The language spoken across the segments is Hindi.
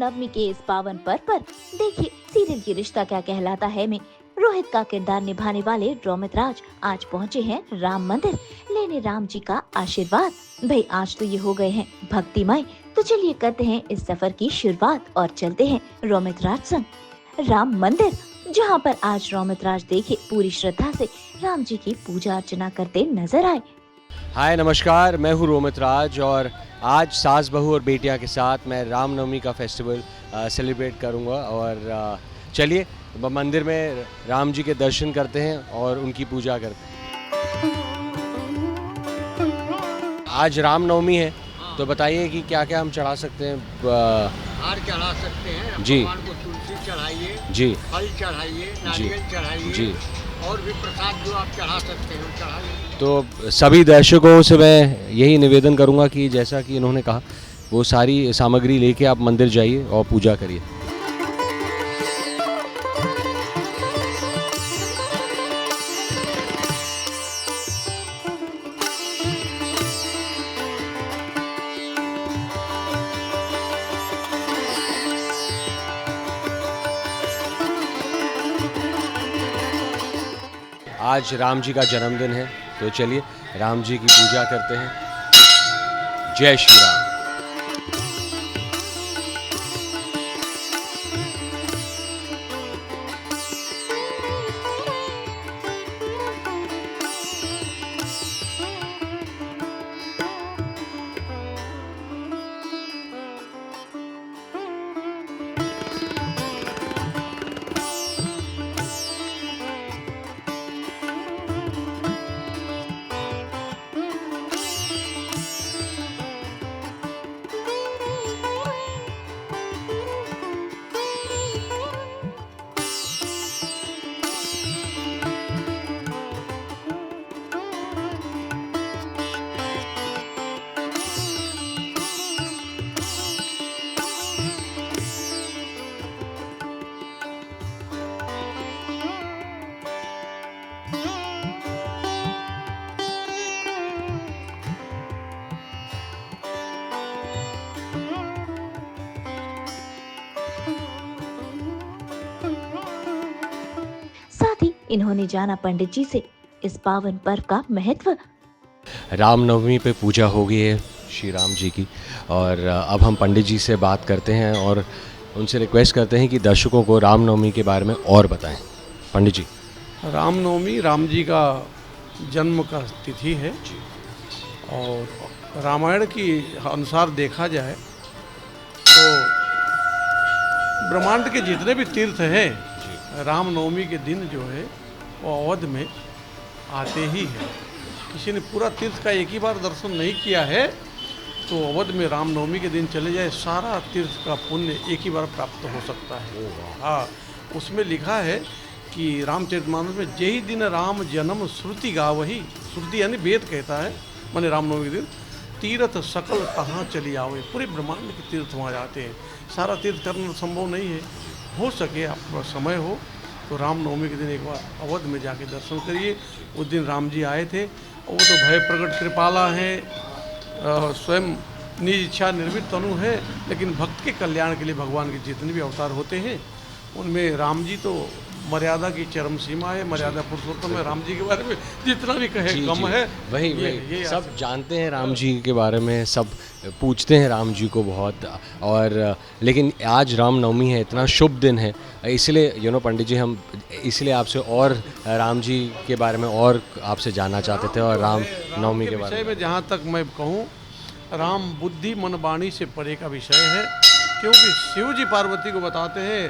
रामनवमी के इस पावन पर्व पर देखिए सीरियल की रिश्ता क्या कहलाता है में रोहित का किरदार निभाने वाले रोमित राज आज पहुँचे हैं राम मंदिर लेने राम जी का आशीर्वाद। भाई आज तो ये हो गए हैं भक्तिमय, तो चलिए करते हैं इस सफर की शुरुआत और चलते हैं रोमित राज संग राम मंदिर, जहाँ पर आज रोमित राज देखिए पूरी श्रद्धा से राम जी की पूजा अर्चना करते नजर आए। हाय नमस्कार, मैं हूँ रोमित राज और आज सास बहू और बेटियां के साथ मैं रामनवमी का फेस्टिवल सेलिब्रेट करूँगा। और चलिए मंदिर में राम जी के दर्शन करते हैं और उनकी पूजा करते हैं। आज रामनवमी है तो बताइए कि क्या क्या हम चढ़ा सकते हैं। हार चढ़ा सकते हैं जी, भगवान को तुलसी चढ़ाइए जी, फल चढ़ाइए, नारियल चढ़ाइए जी, और भी प्रसाद जो आप चढ़ा सकते हैं वो चढ़ाइए। तो सभी दर्शकों से मैं यही निवेदन करूंगा कि जैसा कि इन्होंने कहा वो सारी सामग्री लेके आप मंदिर जाइए और पूजा करिए। आज राम जी का जन्मदिन है तो चलिए राम जी की पूजा करते हैं। जय श्री राम। साथ ही इन्होंने जाना पंडित जी से इस पावन पर्व का महत्व। रामनवमी पे पूजा हो गई है श्री राम जी की और अब हम पंडित जी से बात करते हैं और उनसे रिक्वेस्ट करते हैं कि दर्शकों को रामनवमी के बारे में और बताएं। पंडित जी। रामनवमी राम जी का जन्म का तिथि है और रामायण की अनुसार देखा जाए तो ब्रह्मांड के जितने भी तीर्थ हैं रामनवमी के दिन जो है वो अवध में आते ही हैं। किसी ने पूरा तीर्थ का एक ही बार दर्शन नहीं किया है तो अवध में रामनवमी के दिन चले जाए, सारा तीर्थ का पुण्य एक ही बार प्राप्त हो सकता है। हाँ, उसमें लिखा है कि रामचरितमानस में यही दिन राम जन्म श्रुति गावही, श्रुति यानी वेद कहता है, माने रामनवमी के दिन तीर्थ सकल कहाँ चली आवे, पूरे ब्रह्मांड के तीर्थ वहाँ जाते हैं। सारा तीर्थ करना संभव नहीं है, हो सके आपका समय हो तो रामनवमी के दिन एक बार अवध में जाके दर्शन करिए। उस दिन राम जी आए थे और वो तो भय प्रकट कृपाला हैं, स्वयं निज इच्छा निर्मित तनु है, लेकिन भक्त के कल्याण के लिए भगवान के जितने भी अवतार होते हैं उनमें राम जी तो मर्यादा की चरम सीमा है, मर्यादा पुरुषोत्तम है। राम जी के बारे में जितना भी कहे कम है। वही ये सब जानते हैं राम जी के बारे में, सब पूछते हैं राम जी को बहुत। और लेकिन आज रामनवमी है, इतना शुभ दिन है, इसलिए पंडित जी हम इसलिए आपसे और राम जी के बारे में और आपसे जानना चाहते थे और राम नवमी के बारे में। जहाँ तक मैं कहूँ राम बुद्धि मन वाणी से परे का विषय है, क्योंकि शिव जी पार्वती को बताते हैं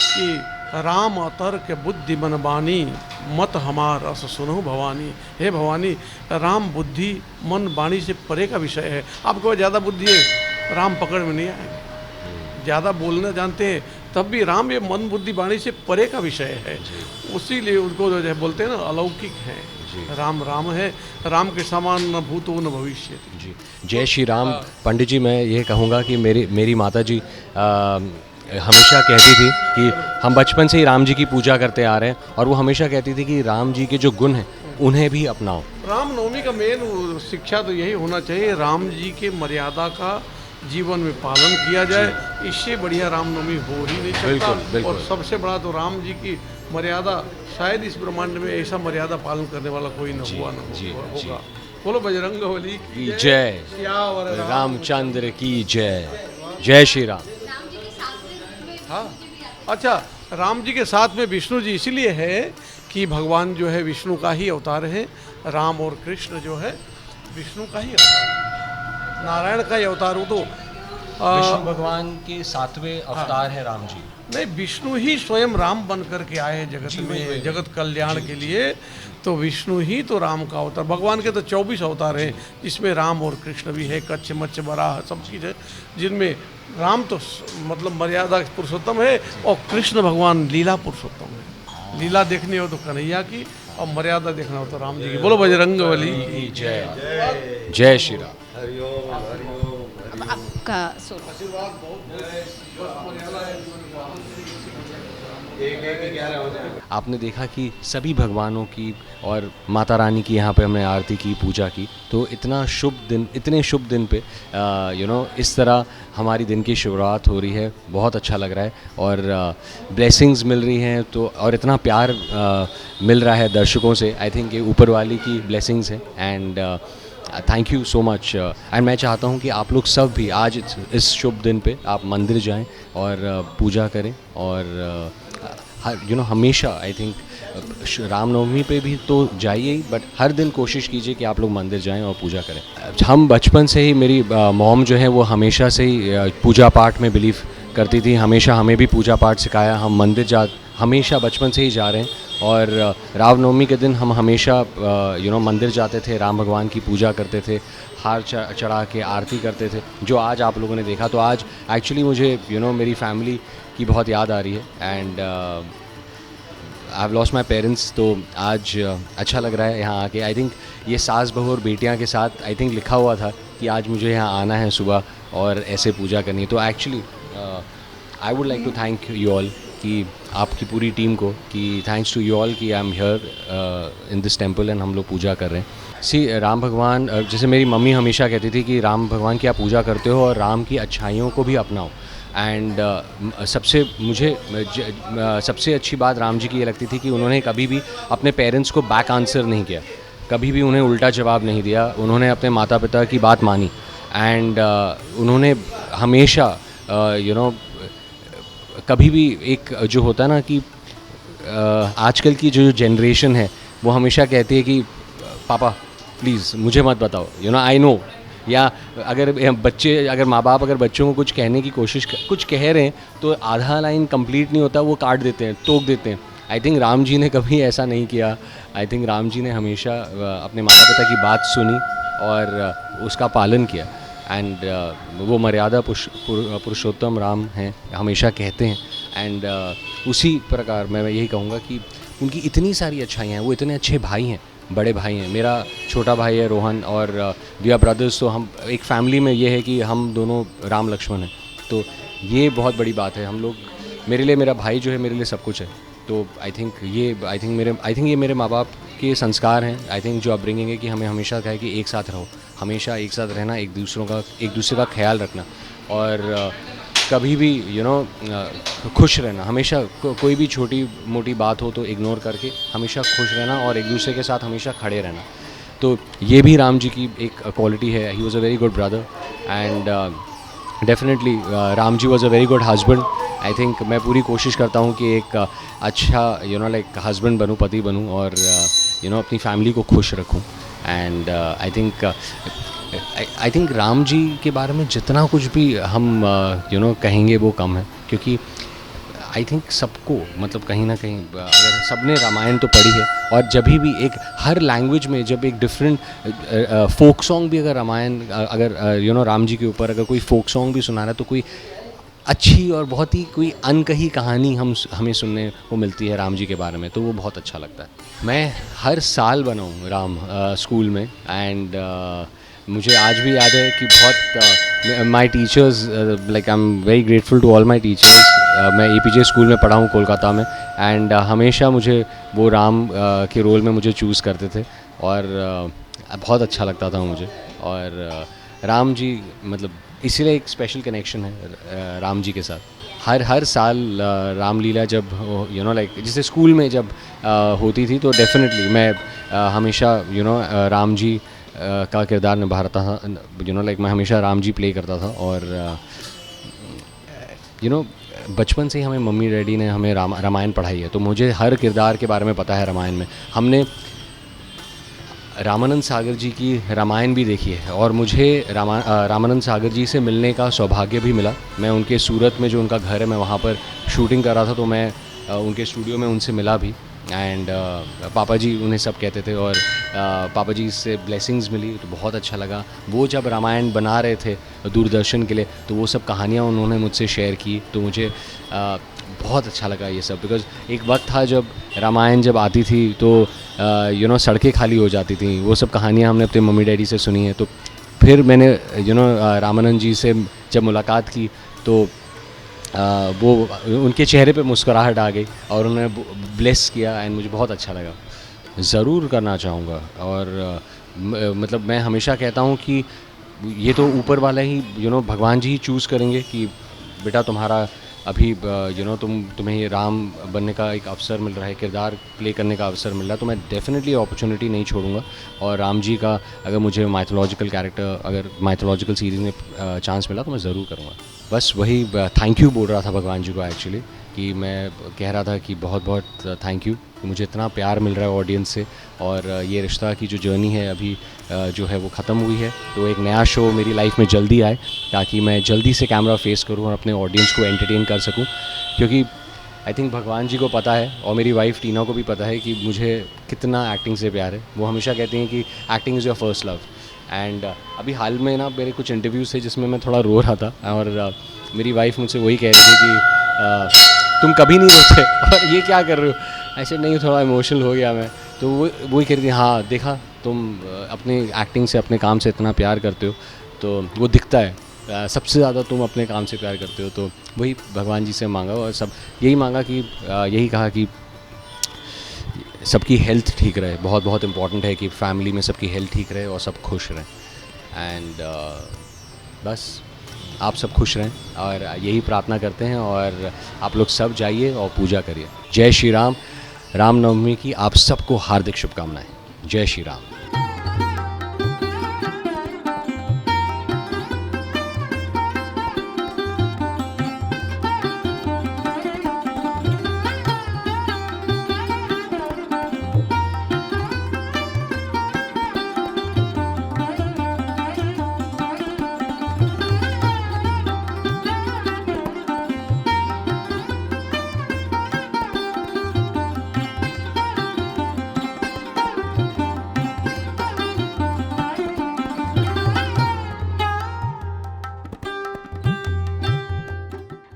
कि राम अतर्क बुद्धि मन वाणी मत हमार रस सुनो भवानी। हे भवानी, राम बुद्धि मन वाणी से परे का विषय है। आपको ज़्यादा बुद्धि है राम पकड़ में नहीं आएंगे, ज़्यादा बोलना जानते हैं तब भी राम ये मन बुद्धि वाणी से परे का विषय है। उसीलिए उनको जो है बोलते हैं ना अलौकिक है। राम राम है, राम के समान न भूतो न भविष्य। जी, जय श्री राम। पंडित जी मैं ये कहूँगा कि मेरी माता जी हमेशा कहती थी कि हम बचपन से ही राम जी की पूजा करते आ रहे हैं और वो हमेशा कहती थी कि राम जी के जो गुण हैं उन्हें भी अपनाओ। रामनवमी का मेन शिक्षा तो यही होना चाहिए, राम जी के मर्यादा का जीवन में पालन किया जाए। इससे बढ़िया रामनवमी हो ही नहीं सकता। बिल्कुल, बिल्कुल। और सबसे बड़ा तो राम जी की मर्यादा, शायद इस ब्रह्मांड में ऐसा मर्यादा पालन करने वाला कोई न हुआ न जी, होगा। बोलो बजरंग बली की जय, सियावर रामचंद्र की जय, जय श्री राम। हाँ, अच्छा, राम जी के साथ में विष्णु जी इसीलिए है कि भगवान जो है विष्णु का ही अवतार है। राम और कृष्ण जो है विष्णु का ही अवतार, नारायण का ही अवतार हो। तो विष्णु भगवान के 7वें अवतार है राम जी। नहीं, विष्णु ही स्वयं राम बन करके आए हैं जगत में, जगत कल्याण के लिए। तो विष्णु ही तो राम का अवतार। भगवान के तो 24 अवतार हैं, जिसमें राम और कृष्ण भी है, कच्छ मच्छ बराह सब चीज़ है, जिनमें राम तो मतलब मर्यादा पुरुषोत्तम है और कृष्ण भगवान लीला पुरुषोत्तम है। लीला देखनी हो तो कन्हैया की और मर्यादा देखना हो तो राम जी की। बोलो बजरंग बली की जय, जय श्री राम। आपका आपने देखा कि सभी भगवानों की और माता रानी की यहाँ पे हमने आरती की, पूजा की। तो इतना शुभ दिन, इतने शुभ दिन पे इस तरह हमारी दिन की शुरुआत हो रही है। बहुत अच्छा लग रहा है और ब्लेसिंग्स मिल रही हैं। तो और इतना प्यार मिल रहा है दर्शकों से। आई थिंक ये ऊपर वाली की ब्लेसिंग्स हैं and thank you so much. And मैं चाहता हूँ कि आप लोग सब भी आज इस शुभ दिन पे आप मंदिर जाएं और पूजा करें और हमेशा आई थिंक रामनवमी पे भी तो जाइए ही, बट हर दिन कोशिश कीजिए कि आप लोग मंदिर जाएं और पूजा करें। हम बचपन से ही, मेरी मॉम जो है वो हमेशा से ही पूजा पाठ में बिलीव करती थी। हमेशा हमें भी पूजा पाठ सिखाया। हम मंदिर हमेशा बचपन से ही जा रहे हैं और रामनवमी के दिन हम हमेशा मंदिर जाते थे, राम भगवान की पूजा करते थे, हार चढ़ा के आरती करते थे, जो आज आप लोगों ने देखा। तो आज एक्चुअली मुझे मेरी फैमिली की बहुत याद आ रही है and I have lost my parents. तो आज अच्छा लग रहा है यहाँ आके। आई थिंक ये सास बहू और बेटियाँ के साथ आई थिंक लिखा हुआ था कि आज मुझे यहाँ आना है सुबह और ऐसे पूजा करनी है। तो actually I would like to thank you all, कि आपकी पूरी टीम को, कि थैंक्स टू यू ऑल कि I am here in this temple and हम लोग पूजा कर रहे हैं। सी राम भगवान, जैसे मेरी मम्मी हमेशा कहती थी कि राम भगवान की आप पूजा करते हो और राम की अच्छाइयों को भी अपनाओ। एंड सबसे अच्छी बात राम जी की ये लगती थी कि उन्होंने कभी भी अपने पेरेंट्स को बैक आंसर नहीं किया, कभी भी उन्हें उल्टा जवाब नहीं दिया। उन्होंने अपने माता पिता की बात मानी एंड उन्होंने हमेशा कभी भी एक जो होता है ना कि आजकल की जो जनरेशन है वो हमेशा कहती है कि पापा प्लीज़ मुझे मत बताओ, आई नो। या अगर माँ बाप अगर बच्चों को कुछ कहने की कुछ कह रहे हैं तो आधा लाइन कंप्लीट नहीं होता, वो काट देते हैं, टोक देते हैं। आई थिंक राम जी ने कभी ऐसा नहीं किया। आई थिंक राम जी ने हमेशा अपने माता पिता की बात सुनी और उसका पालन किया एंड वो मर्यादा पुरुषोत्तम राम हैं, हमेशा कहते हैं। एंड उसी प्रकार मैं यही कहूँगा कि उनकी इतनी सारी अच्छाइयाँ हैं, वो इतने अच्छे भाई हैं, बड़े भाई हैं। मेरा छोटा भाई है रोहन और वी आर ब्रदर्स। तो हम एक फैमिली में ये है कि हम दोनों राम लक्ष्मण हैं। तो ये बहुत बड़ी बात है। हम लोग, मेरे लिए मेरा भाई जो है मेरे लिए सब कुछ है। तो आई थिंक ये मेरे माँ बाप के संस्कार हैं। आई थिंक जो अपब्रिंगिंग है कि हमें हमेशा कहा है कि एक साथ रहो, हमेशा एक साथ रहना, एक दूसरे का ख्याल रखना और कभी भी खुश रहना। हमेशा कोई भी छोटी मोटी बात हो तो इग्नोर करके हमेशा खुश रहना और एक दूसरे के साथ हमेशा खड़े रहना। तो ये भी राम जी की एक क्वालिटी है। He was a very good brother and definitely Ram ji was a very good husband. I think मैं पूरी कोशिश करता हूँ कि एक अच्छा लाइक हस्बैंड बनूँ, पति बनूँ और अपनी फैमिली को खुश रखूँ। And I think Ram ji के बारे में जितना कुछ भी हम कहेंगे वो कम है, क्योंकि आई थिंक सबको मतलब कहीं ना कहीं अगर सबने रामायण तो पढ़ी है और जब भी एक हर लैंग्वेज में जब एक डिफरेंट फोक सॉन्ग भी अगर रामायण अगर राम जी के ऊपर अगर कोई फोक सॉन्ग भी सुना रहा है तो कोई अच्छी और बहुत ही कोई अनकही कहानी हमें सुनने को मिलती है राम जी के बारे में, तो वो बहुत अच्छा लगता है। मैं हर साल बनाऊँ राम स्कूल में एंड मुझे आज भी याद है कि बहुत my teachers like I am very grateful to all my teachers. मैं APJ स्कूल में पढ़ा हूँ कोलकाता में एंड हमेशा मुझे वो राम के रोल में मुझे चूज़ करते थे और बहुत अच्छा लगता था मुझे। और राम जी मतलब इसीलिए एक स्पेशल कनेक्शन है राम जी के साथ। हर साल रामलीला जब लाइक जैसे स्कूल में जब होती थी तो डेफिनेटली मैं हमेशा राम जी का किरदार निभा रहा था। लाइक मैं हमेशा राम जी प्ले करता था। और बचपन से ही हमें मम्मी डैडी ने हमें रामायण पढ़ाई है, तो मुझे हर किरदार के बारे में पता है रामायण में। हमने रामानंद सागर जी की रामायण भी देखी है और मुझे रामानंद सागर जी से मिलने का सौभाग्य भी मिला। मैं उनके सूरत में जो उनका घर है मैं वहाँ पर शूटिंग कर रहा था, तो मैं उनके स्टूडियो में उनसे मिला भी। एंड पापा जी उन्हें सब कहते थे और पापा जी से ब्लेसिंग्स मिली तो बहुत अच्छा लगा। वो जब रामायण बना रहे थे दूरदर्शन के लिए तो वो सब कहानियाँ उन्होंने मुझसे शेयर की, तो मुझे बहुत अच्छा लगा ये सब। बिकॉज़ एक वक्त था जब रामायण जब आती थी तो सड़कें खाली हो जाती थी। वो सब कहानियाँ हमने अपने मम्मी डैडी से सुनी है। तो फिर मैंने रामानंद जी से जब मुलाकात की तो वो उनके चेहरे पे मुस्कुराहट आ गई और उन्होंने ब्लेस किया एंड मुझे बहुत अच्छा लगा। ज़रूर करना चाहूँगा। और मतलब मैं हमेशा कहता हूँ कि ये तो ऊपर वाला ही भगवान जी ही चूज़ करेंगे कि बेटा तुम्हारा अभी तुम्हें ये राम बनने का एक अवसर मिल रहा है, किरदार प्ले करने का अवसर मिल रहा है, तो मैं डेफिनेटली अपॉर्चुनिटी नहीं छोड़ूंगा। और राम जी का अगर मुझे माइथोलॉजिकल कैरेक्टर, अगर माइथोलॉजिकल सीरीज़ में चांस मिला तो मैं ज़रूर करूँगा। बस वही थैंक यू बोल रहा था भगवान जी को एक्चुअली, कि मैं कह रहा था कि बहुत बहुत थैंक यू कि मुझे इतना प्यार मिल रहा है ऑडियंस से। और ये रिश्ता की जो जर्नी है अभी जो है वो ख़त्म हुई है, तो एक नया शो मेरी लाइफ में जल्दी आए ताकि मैं जल्दी से कैमरा फेस करूं और अपने ऑडियंस को एंटरटेन कर सकूं। क्योंकि आई थिंक भगवान जी को पता है और मेरी वाइफ टीना को भी पता है कि मुझे कितना एक्टिंग से प्यार है। वो हमेशा कहती हैं कि acting is your first love. And अभी हाल में ना मेरे कुछ इंटरव्यूज़ थे जिसमें मैं थोड़ा रो रहा था और मेरी वाइफ मुझसे वही कह रही थी कि तुम कभी नहीं रोते और ये क्या कर रहे हो। ऐसे नहीं, थोड़ा इमोशनल हो गया मैं। तो वही कह रही थी, हाँ देखा तुम अपनी एक्टिंग से, अपने काम से इतना प्यार करते हो तो वो दिखता है। सबसे ज़्यादा तुम अपने काम से प्यार करते हो। तो वही भगवान जी से मांगा और सब यही मांगा कि यही कहा कि सबकी हेल्थ ठीक रहे। बहुत बहुत इम्पॉर्टेंट है कि फैमिली में सबकी हेल्थ ठीक रहे और सब खुश रहें। एंड बस आप सब खुश रहें और यही प्रार्थना करते हैं। और आप लोग सब जाइए और पूजा करिए। जय श्री राम। रामनवमी की आप सबको हार्दिक शुभकामनाएं। जय श्री राम।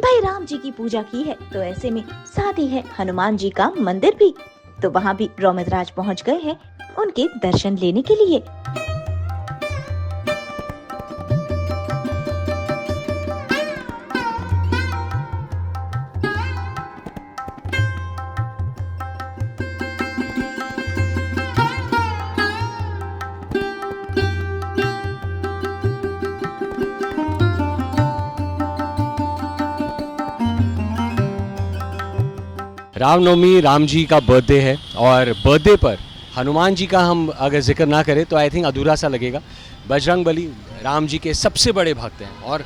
भाई राम जी की पूजा की है तो ऐसे में साथ ही है हनुमान जी का मंदिर भी, तो वहाँ भी रोमित राज पहुँच गए हैं उनके दर्शन लेने के लिए। रामनवमी राम जी का बर्थडे है और बर्थडे पर हनुमान जी का हम अगर जिक्र ना करें तो आई थिंक अधूरा सा लगेगा। बजरंगबली राम जी के सबसे बड़े भक्त हैं और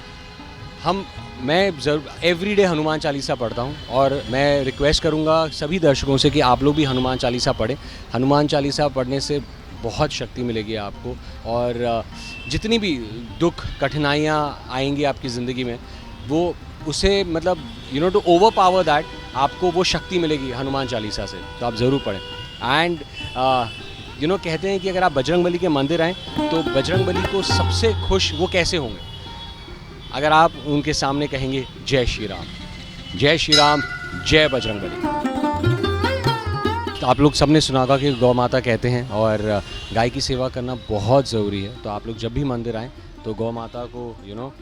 मैं ज़रूर एवरीडे हनुमान चालीसा पढ़ता हूँ और मैं रिक्वेस्ट करूँगा सभी दर्शकों से कि आप लोग भी हनुमान चालीसा पढ़ें। हनुमान चालीसा पढ़ने से बहुत शक्ति मिलेगी आपको और जितनी भी दुख कठिनाइयाँ आएंगी आपकी ज़िंदगी में वो उसे मतलब टू ओवर पावर दैट आपको वो शक्ति मिलेगी हनुमान चालीसा से। तो आप ज़रूर पढ़ें। एंड कहते हैं कि अगर आप बजरंगबली के मंदिर आएँ तो बजरंगबली को सबसे खुश वो कैसे होंगे अगर आप उनके सामने कहेंगे जय श्री राम, जय श्री राम, जय बजरंगबली। तो आप लोग सबने सुना होगा कि गौ माता कहते हैं और गाय की सेवा करना बहुत ज़रूरी है। तो आप लोग जब भी मंदिर आएँ तो गौ माता को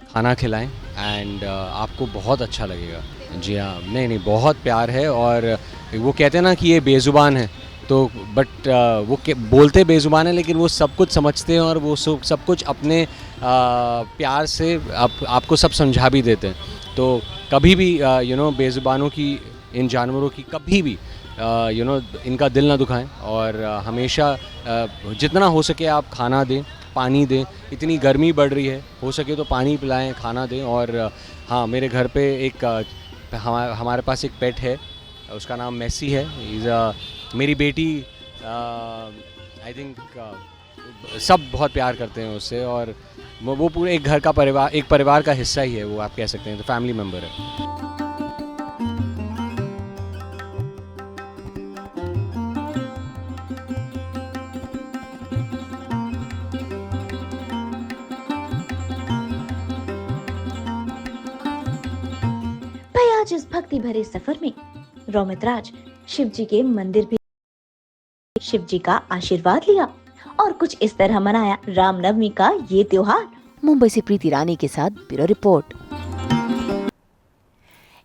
खाना खिलाएं एंड आपको बहुत अच्छा लगेगा। जी हाँ, नहीं बहुत प्यार है। और वो कहते हैं ना कि ये बेज़ुबान है तो बट वो बोलते बेज़ुबान है, लेकिन वो सब कुछ समझते हैं और वो सब कुछ अपने प्यार से आपको सब समझा भी देते हैं। तो कभी भी बेज़ुबानों की, इन जानवरों की कभी भी इनका दिल ना दुखाएं, और हमेशा जितना हो सके आप खाना दें, पानी दें। इतनी गर्मी बढ़ रही है, हो सके तो पानी पिलाएं, खाना दें। और हाँ, मेरे घर पे एक हमारे पास एक पेट है, उसका नाम मैसी है। मेरी बेटी, आई थिंक सब बहुत प्यार करते हैं उससे, और वो पूरे एक घर का परिवार, एक परिवार का हिस्सा ही है वो, आप कह सकते हैं, तो फैमिली मेम्बर है। भाई आज इस भक्ति भरे सफर में रोमितराज शिव जी के मंदिर भी शिव जी का आशीर्वाद लिया और कुछ इस तरह मनाया रामनवमी का ये त्योहार। मुंबई से प्रीति रानी के साथ ब्यूरो रिपोर्ट।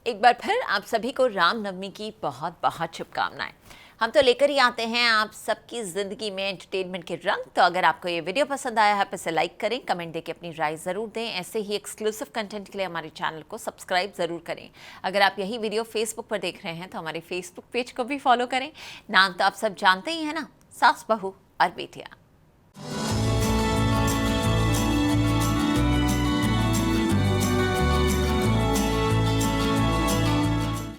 एक बार फिर आप सभी को रामनवमी की बहुत बहुत शुभकामनाएं। हम तो लेकर ही आते हैं आप सबकी ज़िंदगी में एंटरटेनमेंट के रंग। तो अगर आपको ये वीडियो पसंद आया है तो इसे लाइक करें, कमेंट देके अपनी राय ज़रूर दें। ऐसे ही एक्सक्लूसिव कंटेंट के लिए हमारे चैनल को सब्सक्राइब ज़रूर करें। अगर आप यही वीडियो फेसबुक पर देख रहे हैं तो हमारे फेसबुक पेज को भी फॉलो करें। नाम तो आप सब जानते ही हैं ना, सास बहू और बेटियाँ।